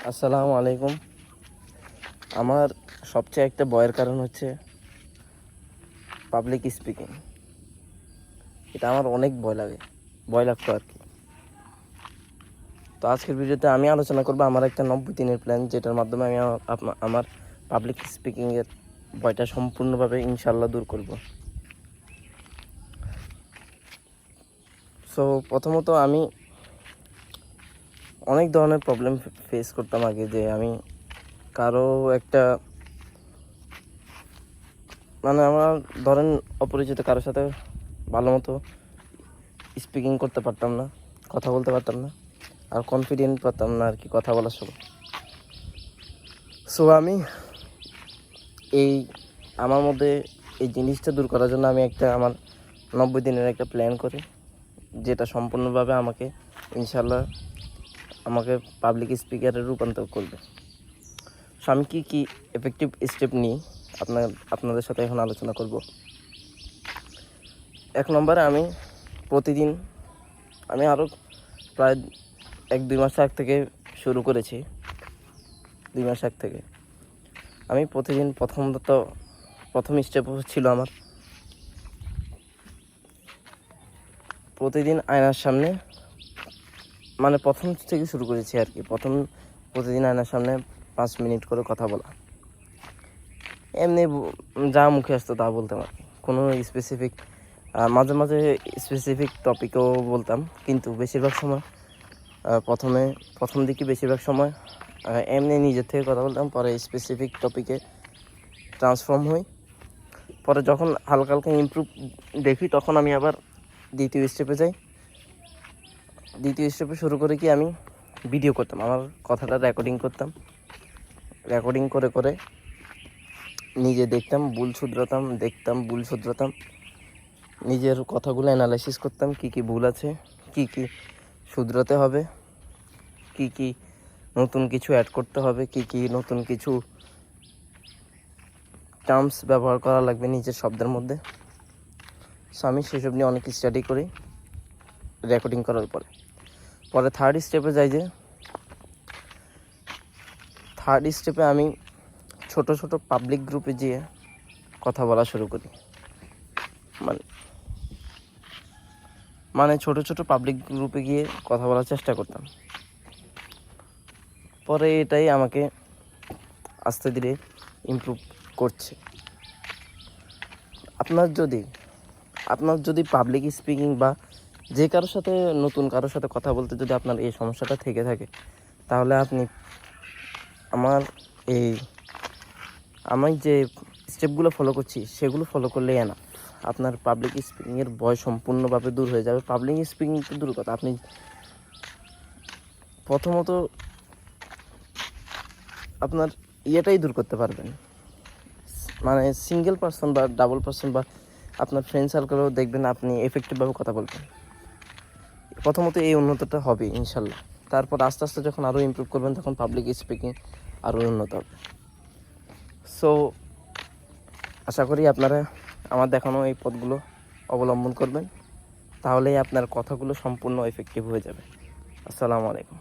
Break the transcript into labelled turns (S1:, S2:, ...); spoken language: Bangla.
S1: আসসালামু আলাইকুম। আমার সবচেয়ে একটা ভয়ের কারণ হচ্ছে পাবলিক স্পিকিং। এটা আমার অনেক ভয় লাগতো আর কি। তো আজকের ভিডিওতে আমি আলোচনা করবো আমার একটা 90 দিনের প্ল্যান, যেটার মাধ্যমে আমি আমার পাবলিক স্পিকিংয়ের ভয়টা সম্পূর্ণভাবে ইনশাল্লাহ দূর করব। সো প্রথমত আমি অনেক ধরনের প্রবলেম ফেস করতাম আগে, যে আমি কারো একটা আমার ধরেন অপরিচিত কারোর সাথে ভালো মতো স্পিকিং করতে পারতাম না, কথা বলতে পারতাম না, আর কনফিডেন্ট পারতাম না আর কি কথা বলার সময়। সো আমি আমার মধ্যে এই জিনিসটা দূর করার জন্য আমি আমার 90 দিনের একটা প্ল্যান করি, যেটা সম্পূর্ণভাবে ইনশাল্লাহ আমাকে পাবলিক স্পিকারে রূপান্তর করবে। সো আমি কী এফেক্টিভ স্টেপ নিই আপনাদের সাথে এখন আলোচনা করব। 1 নম্বরে আমি আরও প্রায় 1-2 মাস আগ থেকে শুরু করেছি। 2 মাস আগ থেকে আমি প্রতিদিন প্রথম স্টেপ ছিল আমার প্রতিদিন আয়নার সামনে, প্রথম থেকে শুরু করেছি আর কি। প্রতিদিন আয়নার সামনে 5 মিনিট করে কথা বলা, এমনি যা মুখে আসতো তা বলতাম আর কি। কোনো স্পেসিফিক মাঝে মাঝে স্পেসিফিক টপিকও বলতাম, কিন্তু বেশিরভাগ সময় প্রথম দিকে বেশিরভাগ সময় এমনি নিজের থেকে কথা বলতাম। পরে স্পেসিফিক টপিকে ট্রান্সফর্ম হই। পরে যখন হালকা হালকা ইমপ্রুভ দেখি, তখন আমি আবার দ্বিতীয় স্টেপে শুরু করে কি আমি ভিডিও করতাম, আমার কথাটা রেকর্ডিং করে নিজে দেখতাম, ভুল শুধরাতাম, নিজের কথাগুলো অ্যানালাইসিস করতাম, কি ভুল আছে, কি শুধরাতে হবে, কি নতুন কিছু অ্যাড করতে হবে, কি নতুন কিছু টার্মস ব্যবহার করা লাগবে নিজের শব্দের মধ্যে। সো আমি সেসব নিয়ে অনেক স্টাডি করি রেকর্ডিং করার পরে থার্ড স্টেপে আমি ছোট পাবলিক গ্রুপে গিয়ে কথা বলা শুরু করি। ছোট পাবলিক গ্রুপে গিয়ে কথা বলার চেষ্টা করতাম। পরে এটাই আমাকে আস্তে ধীরে ইমপ্রুভ করছে। আপনার যদি পাবলিক স্পিকিং বা যে নতুন কারোর সাথে কথা বলতে যদি আপনার এই সমস্যাটা থেকে থাকে, তাহলে আপনি আমি যে স্টেপগুলো ফলো করছি সেগুলো ফলো করলেই না, আপনার পাবলিক স্পিকিংয়ের ভয় সম্পূর্ণভাবে দূর হয়ে যাবে। পাবলিক স্পিকিং তো দূর কথা, আপনি প্রথমত আপনার ইয়েটাই দূর করতে পারবেন, সিঙ্গেল পার্সন বা ডাবল পার্সন বা আপনার ফ্রেন্ড সার্কেলও দেখবেন আপনি এফেক্টিভভাবে কথা বলবেন। প্রথমত এই উন্নতটা হবে ইনশাল্লাহ। তারপর আস্তে আস্তে যখন আরও ইমপ্রুভ করবেন, তখন পাবলিক স্পিকিং আরও উন্নত হবে। সো আশা করি আপনারা আমার দেখানো এই পথগুলো অবলম্বন করবেন, তাহলেই আপনার কথাগুলো সম্পূর্ণ এফেক্টিভ হয়ে যাবে। আসসালামু আলাইকুম।